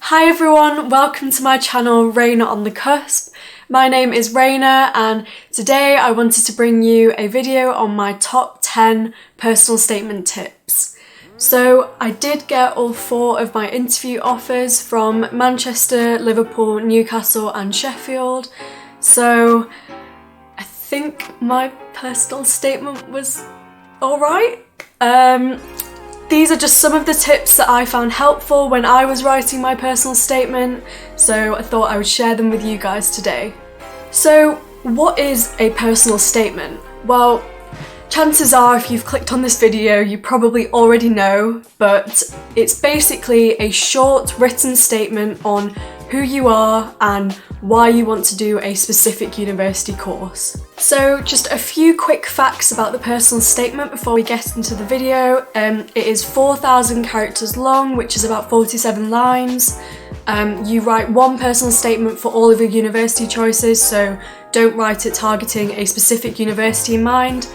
Hi everyone, welcome to my channel Raina on the Cusp. My name is Raina and today I wanted to bring you a video on my top 10 personal statement tips. So I did get all 4 of my interview offers from Manchester, Liverpool, Newcastle and Sheffield. So I think my personal statement was alright. These are just some of the tips that I found helpful when I was writing my personal statement, so I thought I would share them with you guys today. So, what is a personal statement? Well, chances are if you've clicked on this video you probably already know, but it's basically a short written statement on who you are and why you want to do a specific university course. So just a few quick facts about the personal statement before we get into the video. It is 4,000 characters long, which is about 47 lines. You write one personal statement for all of your university choices, so don't write it targeting a specific university in mind.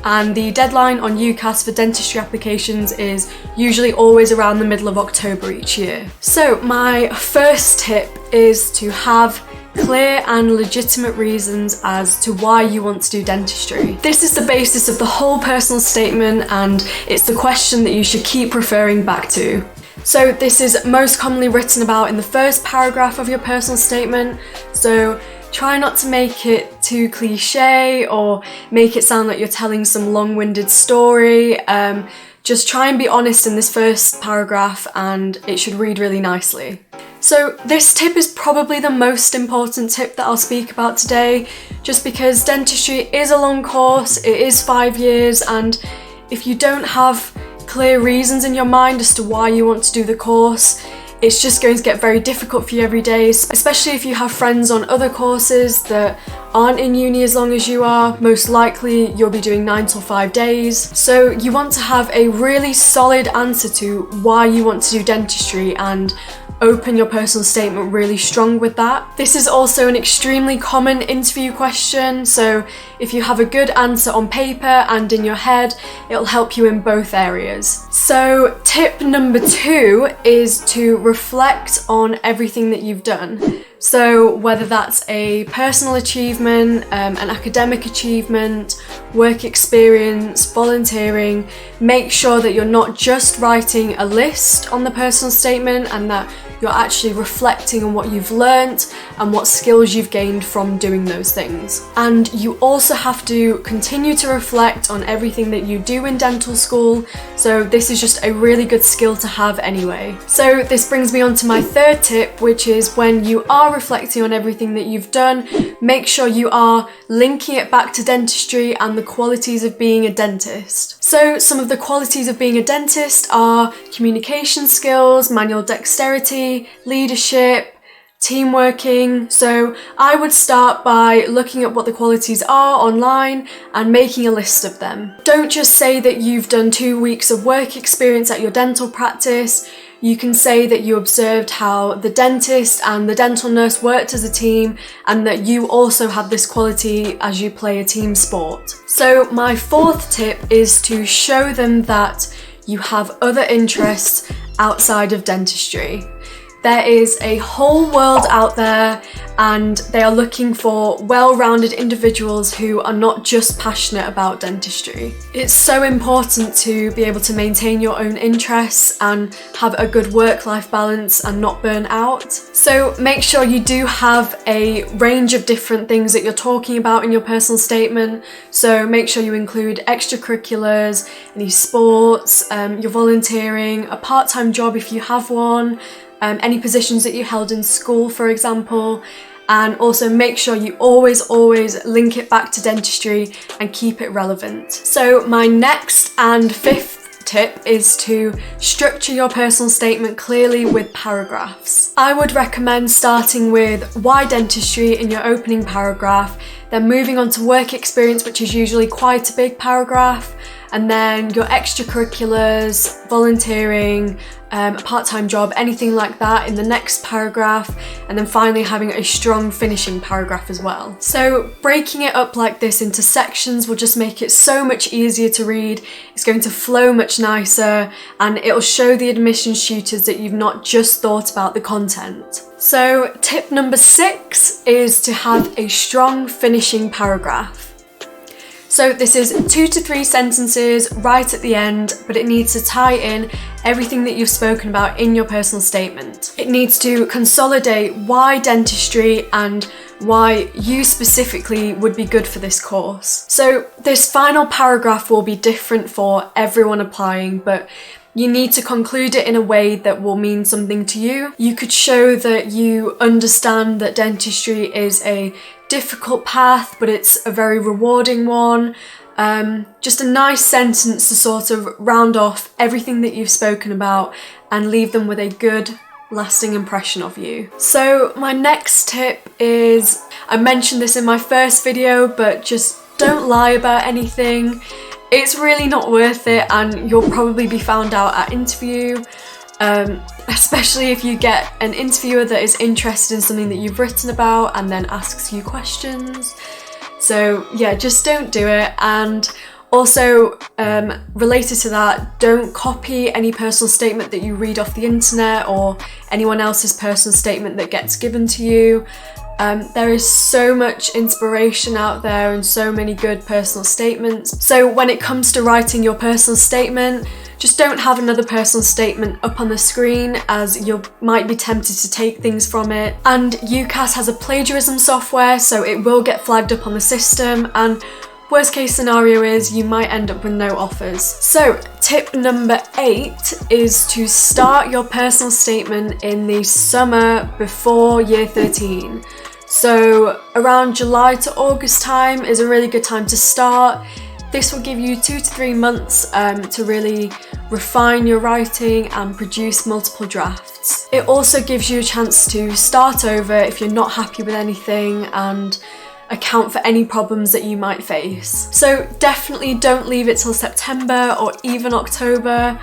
And the deadline on UCAS for dentistry applications is usually always around the middle of October each year. So my first tip is to have clear and legitimate reasons as to why you want to do dentistry. This is the basis of the whole personal statement and it's the question that you should keep referring back to. So this is most commonly written about in the first paragraph of your personal statement, so try not to make it too cliche or make it sound like you're telling some long-winded story. Just try and be honest in this first paragraph and it should read really nicely. So this tip is probably the most important tip that I'll speak about today, just because dentistry is a long course, it is 5 years, and if you don't have clear reasons in your mind as to why you want to do the course, it's just going to get very difficult for you every day, especially if you have friends on other courses that aren't in uni as long as you are. Most likely you'll be doing 9 till 5 days. So you want to have a really solid answer to why you want to do dentistry and open your personal statement really strong with that. This is also an extremely common interview question, so if you have a good answer on paper and in your head, it'll help you in both areas. So tip number 2 is to reflect on everything that you've done. So whether that's a personal achievement, an academic achievement, work experience, volunteering, make sure that you're not just writing a list on the personal statement and that you're actually reflecting on what you've learnt and what skills you've gained from doing those things. And you also have to continue to reflect on everything that you do in dental school, so this is just a really good skill to have anyway. So this brings me on to my third tip, which is when you are reflecting on everything that you've done, make sure you are linking it back to dentistry and the qualities of being a dentist. So some of the qualities of being a dentist are communication skills, manual dexterity, leadership, team working. So I would start by looking at what the qualities are online and making a list of them. Don't just say that you've done 2 weeks of work experience at your dental practice. You can say that you observed how the dentist and the dental nurse worked as a team and that you also have this quality as you play a team sport. So my fourth tip is to show them that you have other interests outside of dentistry. There is a whole world out there and they are looking for well-rounded individuals who are not just passionate about dentistry. It's so important to be able to maintain your own interests and have a good work-life balance and not burn out. So make sure you do have a range of different things that you're talking about in your personal statement. So make sure you include extracurriculars, any sports, your volunteering, a part-time job if you have one, any positions that you held in school, for example, and also make sure you always link it back to dentistry and keep it relevant. So my next and fifth tip is to structure your personal statement clearly with paragraphs. I would recommend starting with why dentistry in your opening paragraph, then moving on to work experience, which is usually quite a big paragraph, and then your extracurriculars, volunteering, a part-time job, anything like that in the next paragraph, and then finally having a strong finishing paragraph as well. So breaking it up like this into sections will just make it so much easier to read. It's going to flow much nicer, and it'll show the admissions tutors that you've not just thought about the content. So tip number 6 is to have a strong finishing paragraph. So this is 2 to 3 sentences right at the end, but it needs to tie in everything that you've spoken about in your personal statement. It needs to consolidate why dentistry and why you specifically would be good for this course. So this final paragraph will be different for everyone applying, but you need to conclude it in a way that will mean something to you. You could show that you understand that dentistry is a difficult path, but it's a very rewarding one. Just a nice sentence to sort of round off everything that you've spoken about and leave them with a good, lasting impression of you. So my next tip is, I mentioned this in my first video, but just don't lie about anything. It's really not worth it, and you'll probably be found out at interview, especially if you get an interviewer that is interested in something that you've written about and then asks you questions. So yeah, just don't do it. And also, related to that, don't copy any personal statement that you read off the internet or anyone else's personal statement that gets given to you. There is so much inspiration out there and so many good personal statements. So when it comes to writing your personal statement, just don't have another personal statement up on the screen, as you might be tempted to take things from it. And UCAS has a plagiarism software, so it will get flagged up on the system, and worst case scenario is you might end up with no offers. So tip number 8 is to start your personal statement in the summer before year 13. So around July to August time is a really good time to start. This will give you 2 to 3 months to really refine your writing and produce multiple drafts. It also gives you a chance to start over if you're not happy with anything and account for any problems that you might face. So definitely don't leave it till September or even October.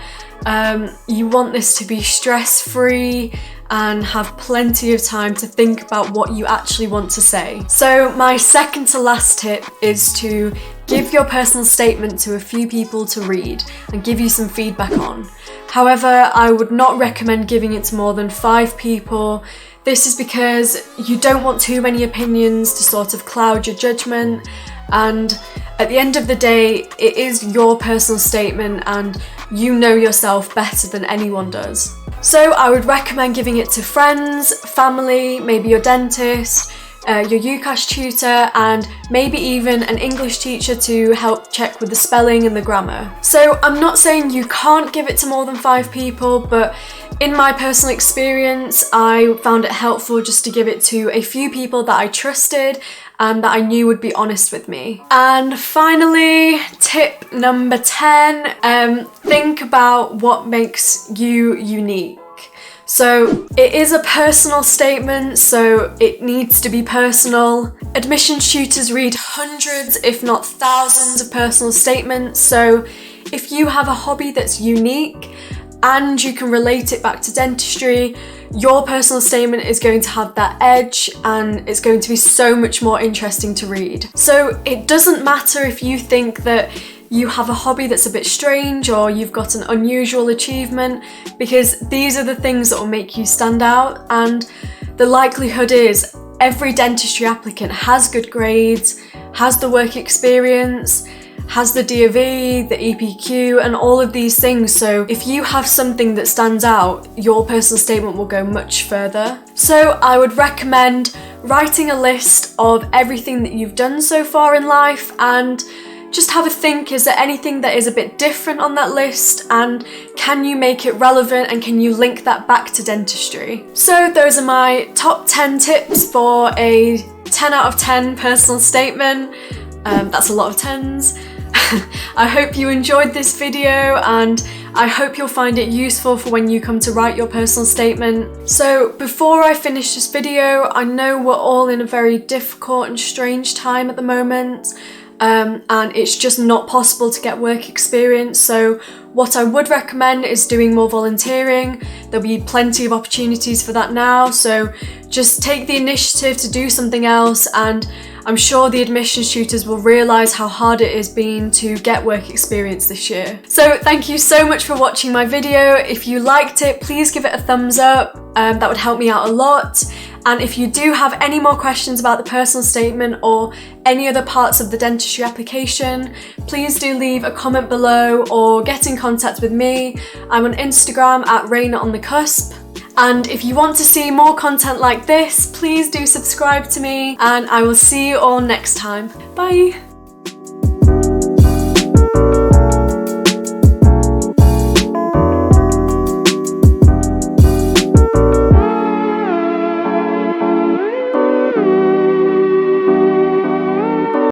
You want this to be stress-free and have plenty of time to think about what you actually want to say. So my second to last tip is to give your personal statement to a few people to read and give you some feedback on. However, I would not recommend giving it to more than 5 people. This is because you don't want too many opinions to sort of cloud your judgment, and at the end of the day, it is your personal statement and you know yourself better than anyone does. So I would recommend giving it to friends, family, maybe your dentist, your UCAS tutor, and maybe even an English teacher to help check with the spelling and the grammar. So I'm not saying you can't give it to more than 5 people, but in my personal experience, I found it helpful just to give it to a few people that I trusted and that I knew would be honest with me. And finally, tip number 10, think about what makes you unique. So it is a personal statement, so it needs to be personal. Admissions tutors read hundreds, if not thousands, of personal statements. So if you have a hobby that's unique and you can relate it back to dentistry, your personal statement is going to have that edge and it's going to be so much more interesting to read. So it doesn't matter if you think that you have a hobby that's a bit strange or you've got an unusual achievement, because these are the things that will make you stand out, and the likelihood is every dentistry applicant has good grades, has the work experience, has the DOV, the EPQ, and all of these things. So if you have something that stands out, your personal statement will go much further. So I would recommend writing a list of everything that you've done so far in life and just have a think, is there anything that is a bit different on that list, and can you make it relevant and can you link that back to dentistry? So those are my top 10 tips for a 10 out of 10 personal statement. That's a lot of 10s. I hope you enjoyed this video and I hope you'll find it useful for when you come to write your personal statement. So before I finish this video, I know we're all in a very difficult and strange time at the moment. and it's just not possible to get work experience. So what I would recommend is doing more volunteering. There'll be plenty of opportunities for that now, so just take the initiative to do something else, and I'm sure the admissions tutors will realise how hard it has been to get work experience this year. So thank you so much for watching my video. If you liked it, please give it a thumbs up. That would help me out a lot. And if you do have any more questions about the personal statement or any other parts of the dentistry application, please do leave a comment below or get in contact with me. I'm on Instagram at RainaOnTheCusp. And if you want to see more content like this, please do subscribe to me, and I will see you all next time. Bye!